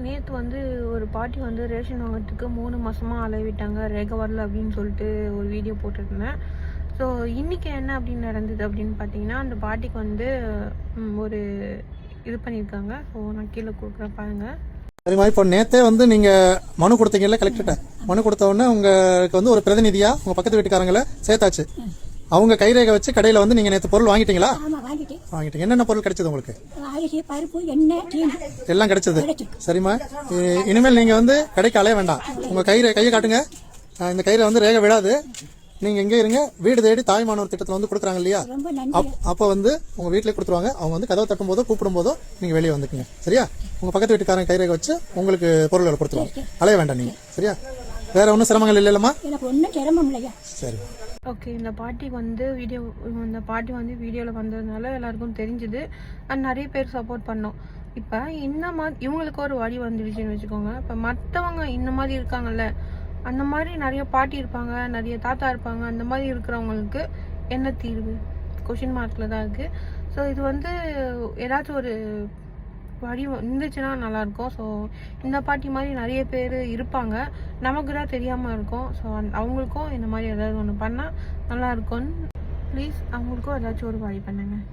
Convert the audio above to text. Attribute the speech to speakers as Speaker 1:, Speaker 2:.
Speaker 1: நேற்று வந்து ஒரு பாட்டி வந்து ரேஷன் வாங்கிறதுக்கு 3 மாதமாக அலைவிட்டாங்க, ரேகை வரல அப்படின்னு சொல்லிட்டு ஒரு வீடியோ போட்டிருந்தேன். ஸோ இன்றைக்கி என்ன அப்படின்னு நடந்தது அப்படின்னு பார்த்தீங்கன்னா, அந்த பாட்டிக்கு வந்து ஒரு இது பண்ணியிருக்காங்க. ஸோ நான் கீழே கொடுக்குறேன் பாருங்கள்.
Speaker 2: சரிம்மா, இப்போ நேற்றே வந்து நீங்கள் மனு கொடுத்தீங்கல்ல கலெக்டர்கிட்ட. மனு கொடுத்த உடனே உங்களுக்கு வந்து ஒரு பிரதிநிதியாக உங்கள் பக்கத்து வீட்டுக்காரங்களை சேர்த்தாச்சு. அவங்க கைரேகை வச்சு கடையில் வந்து நீங்கள் நேற்று பொருள் வாங்கிட்டீங்களா? வாங்கிட்டீங்க. என்னென்ன பொருள் கிடைச்சது உங்களுக்கு?
Speaker 3: பருப்பு, எண்ணெய்,
Speaker 2: எல்லாம் கிடைச்சது. சரிம்மா, இனிமேல் நீங்கள் வந்து கடைக்கு அலைய வேண்டாம். உங்கள் கையை காட்டுங்க. இந்த கையில் வந்து ரேகை விடாது. நீங்கள் எங்கே இருங்க, வீடு தேடி தாய்மானவர் திட்டத்தில் வந்து கொடுக்குறாங்க இல்லையா, அப்போ வந்து உங்கள் வீட்டிலே கொடுத்துருவாங்க. அவங்க வந்து கதவை தட்டும் போதோ கூப்பிடும் போதோ நீங்கள் வெளியே வந்துக்குங்க. சரியா? உங்கள் பக்கத்து வீட்டுக்காரங்க கைரேகை வச்சு உங்களுக்கு பொருள்களை கொடுத்துருவாங்க. அலைய வேண்டாம் நீங்கள். சரியா? வேற ஒன்றும் சிரமங்கள் இல்லைல்லம்மா? சரி.
Speaker 1: ஓகே, இந்த பாட்டி வந்து வீடியோவில் வந்ததுனால எல்லாருக்கும் தெரிஞ்சுது. நிறைய பேர் சப்போர்ட் பண்ணோம். இப்போ இந்த மாதிரி இவங்களுக்கு ஒரு வழி வந்துடுச்சுன்னு வச்சுக்கோங்க. இப்போ மற்றவங்க இந்த மாதிரி இருக்காங்கல்ல, அந்த மாதிரி நிறைய பாட்டி இருப்பாங்க, நிறைய தாத்தா இருப்பாங்க. அந்த மாதிரி இருக்கிறவங்களுக்கு என்ன தீர்வு? கொஷின் மார்க்கில் தான் இருக்குது. ஸோ இது வந்து ஏதாச்சும் ஒரு வழி இருந்துச்சுன்னா நல்லாயிருக்கும். ஸோ இந்த பாட்டி மாதிரி நிறைய பேர் இருப்பாங்க, நமக்கு தான் தெரியாமல் இருக்கும். ஸோ அவங்களுக்கும் இந்த மாதிரி ஏதாவது ஒன்று பண்ணால் நல்லாயிருக்கும்னு ப்ளீஸ் அவங்களுக்கும் ஏதாச்சும் ஒரு வழி பண்ணுங்கள்.